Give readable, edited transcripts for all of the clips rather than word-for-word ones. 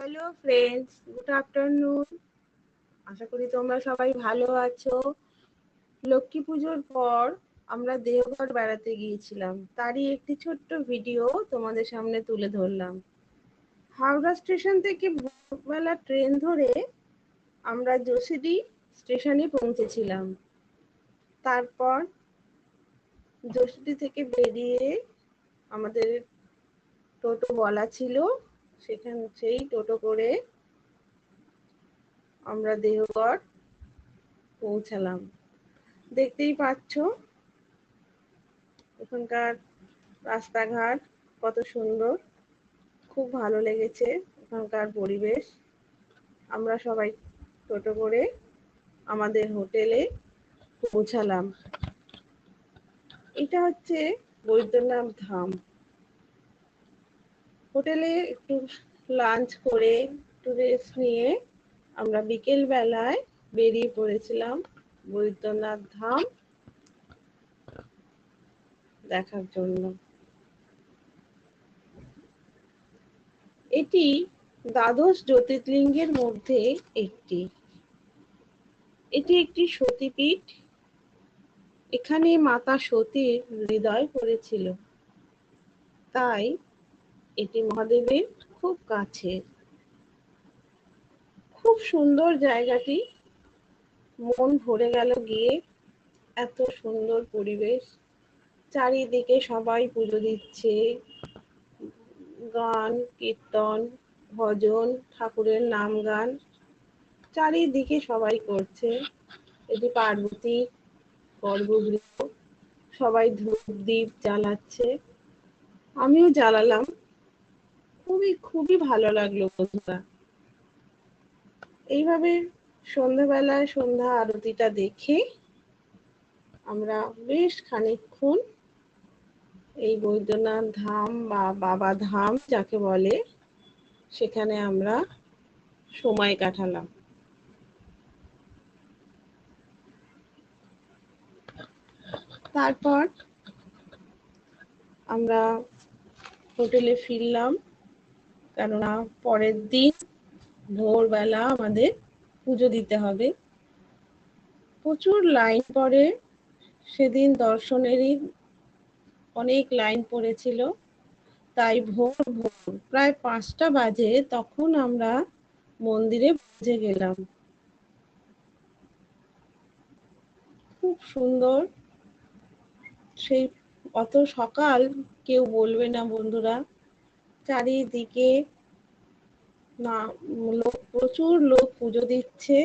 Hello friends, good afternoon. আশা করি তোমরা সবাই ভালো আছো। লক্ষ্মী পুজোর পর আমরা দেওঘর বেড়াতে গিয়েছিলাম, তারই একটি ছোট্ট ভিডিও তোমাদের সামনে তুলে ধরলাম। হাওড়া স্টেশন থেকে ভোরবেলা ট্রেন ধরে আমরা যশোদী স্টেশনে পৌঁছেছিলাম। তারপর যশোদী থেকে বেরিয়ে আমাদের টোটো বলা ছিল, সেই টোটো করে আমরা দেওঘর পৌঁছালাম। দেখতেই পাচ্ছ এখানকার রাস্তাঘাট কত সুন্দর, খুব ভালো লেগেছে এখানকার পরিবেশ। আমরা সবাই টোটো করে আমাদের হোটেলে পৌঁছালাম। এটা হচ্ছে বৈদ্যনাথ ধাম। হোটেলে একটু লাঞ্চ করে একটু রেস্ট নিয়ে আমরা বিকেল বেলায় বেরিয়ে পড়েছিলাম বৈদ্যনাথ ধাম দেখার জন্য। এটি দ্বাদশ জ্যোতির্লিঙ্গের মধ্যে একটি। এটি একটি সতীপীঠ। এখানে মাতা সতীর হৃদয় পড়েছিল, তাই এটি মহাদেবের খুব কাছে। খুব সুন্দর জায়গাটি, মন ভরে গেল গিয়ে। এত সুন্দর পরিবেশ, চারিদিকে সবাই পুজো দিচ্ছে, গান কীর্তন ভজন ঠাকুরের নাম গান চারিদিকে সবাই করছে। এটি পার্বতী গর্ভগৃহ, সবাই ধূপ দ্বীপ জ্বালাচ্ছে, আমিও জ্বালালাম। খুবই ভালো লাগলো বন্ধুরা। এইভাবে সন্ধ্যাবেলায় সন্ধ্যা আরতিটা দেখে আমরা বেশ খানিকক্ষণ এই বৈদ্যনাথ ধাম বা বাবা ধাম যাকে বলে, সেখানে আমরা সময় কাটালাম। তারপর আমরা হোটেলে ফিরলাম, কেননা পরের দিন ভোরবেলা আমাদের পুজো দিতে হবে। প্রচুর লাইন পড়ে, সেদিন দর্শনেরই অনেক লাইন পড়েছিল, তাই ভোর প্রায় 5টা বাজে তখন আমরা মন্দিরে পৌঁছে গেলাম। খুব সুন্দর। সেই অত সকাল কেউ বলবে না বন্ধুরা। চারিদিকে প্রচুর লোক পুজো দিচ্ছে।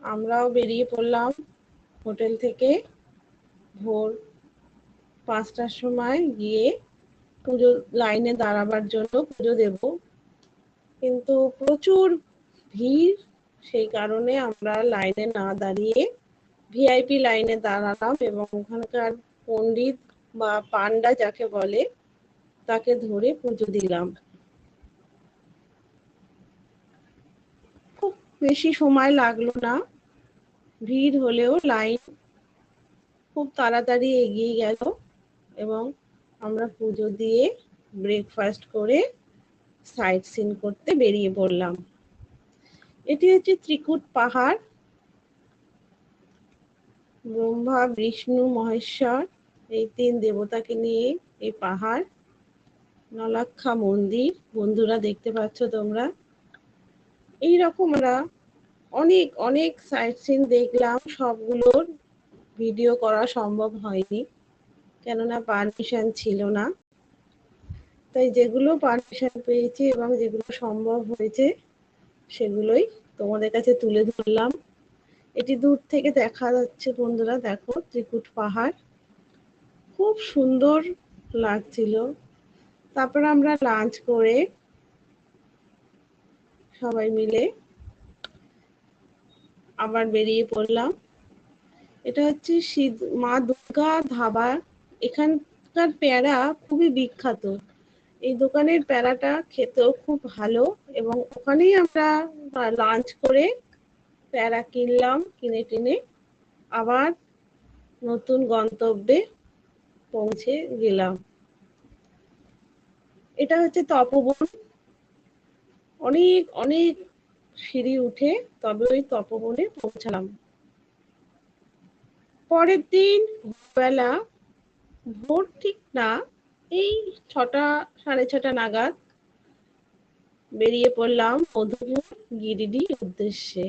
আমরাও বেরিয়ে পড়লাম হোটেল থেকে ভোর 5টার সময় গিয়ে পুজো লাইনে দাঁড়াবার জন্য পুজো দেব, কিন্তু প্রচুর ভিড়। সেই কারণে আমরা লাইনে না দাঁড়িয়ে ভিআইপি লাইনে দাঁড়ালাম এবং ওখানকার পণ্ডিত বা পান্ডা যাকে বলে তাকে ধরে পুজো দিলাম। খুব বেশি সময় লাগলো না, ভিড় হলেও লাইন খুব তাড়াতাড়ি এগিয়ে গেল এবং আমরা পুজো দিয়ে ব্রেকফাস্ট করে সাইট সিন করতে বেরিয়ে পড়লাম। এটি হচ্ছে ত্রিকুট পাহাড়। ব্রহ্মা বিষ্ণু মহেশ্বর এই 3 দেবতাকে নিয়ে এই পাহাড়। নলাক্ষা মন্দির বন্ধুরা দেখতে পাচ্ছ তোমরা। এইরকম আমরা অনেক অনেক সাইট সিন দেখলাম, সবগুলোর ভিডিও করা সম্ভব হয়নি, কেননা পারমিশন ছিল না। তাই যেগুলো পারমিশন পেয়েছি এবং যেগুলো সম্ভব হয়েছে সেগুলোই তোমাদের কাছে তুলে ধরলাম। এটি দূর থেকে দেখা যাচ্ছে বন্ধুরা, দেখো ত্রিকুট পাহাড় খুব সুন্দর লাগছিল। তারপর আমরা লাঞ্চ করে সবাই মিলে আবার বেরিয়ে পড়লাম। এটা হচ্ছে মা দুর্গা ধাবা। এখানকার প্যারা খুবই বিখ্যাত। এই দোকানের প্যারাটা খেতেও খুব ভালো এবং ওখানেই আমরা লাঞ্চ করে প্যারা কিনলাম, কিনে টিনে আবার নতুন গন্তব্যে পৌঁছে গেলাম। এটা হচ্ছে তপবন। অনেক অনেক সিঁড়ি উঠে তবে ওই তপবনে পৌঁছালাম। পরের দিন বেলা, ভোর ঠিক না, এই 6টা 6:30 নাগাদ বেরিয়ে পড়লাম মধুপুর গিরিডির উদ্দেশ্যে।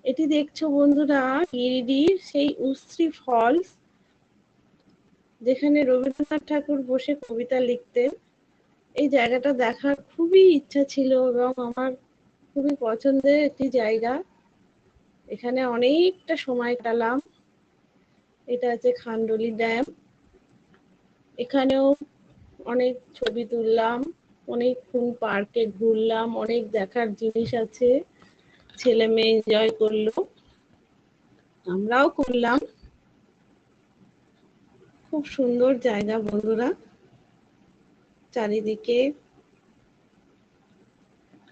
এটি দেখছো বন্ধুরা, গিরিডির সেই উশ্রী ফলস, যেখানে রবীন্দ্রনাথ ঠাকুর বসে কবিতা লিখতেন। এই জায়গাটা দেখার খুবই ইচ্ছা ছিল এবং আমার খুবই পছন্দের একটি জায়গা। এখানে অনেকটা সময় কাটালাম। এটা হচ্ছে খান্ডলি ড্যাম। এখানেও অনেক ছবি তুললাম, অনেকক্ষণ পার্কে ঘুরলাম, অনেক দেখার জিনিস আছে। ছেলে মেয়ে এনজয় করলো, আমরাও করলাম। খুব সুন্দর জায়গা বন্ধুরা, চারিদিকে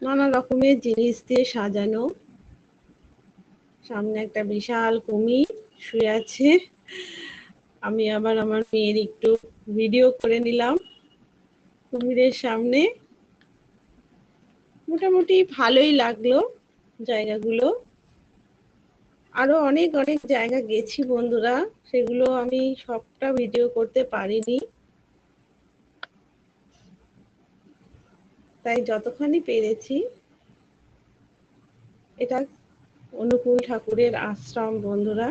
নানা রকমের জিনিস দিয়ে সাজানো। সামনে একটা বিশাল কুমির শুয়ে আছে। আমি আবার আমার মেয়ের একটু ভিডিও করে নিলাম কুমিরের সামনে। মোটামুটি ভালোই লাগলো জায়গাগুলো। আরো অনেক অনেক জায়গা গেছি বন্ধুরা, সেগুলো আমি সবটা ভিডিও করতে পারিনি, তাই যতখানি পেরেছি। এটা অনুকূল ঠাকুরের আশ্রম বন্ধুরা।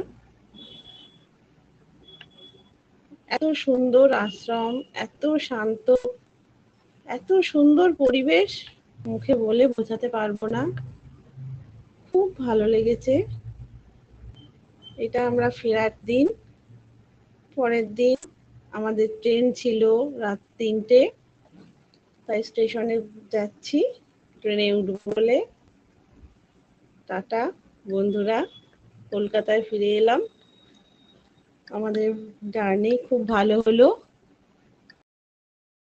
এত সুন্দর আশ্রম, এত শান্ত, এত সুন্দর পরিবেশ, মুখে বলে বোঝাতে পারবো না। খুব ভালো লেগেছে। এটা আমরা ফেরার দিন। পরের দিন আমাদের ট্রেন ছিল রাত 3টে, তাই স্টেশনে যাচ্ছি ট্রেনে উঠবো বলে। টাটা বন্ধুরা, কলকাতায় ফিরে এলাম। আমাদের জার্নি খুব ভালো হলো।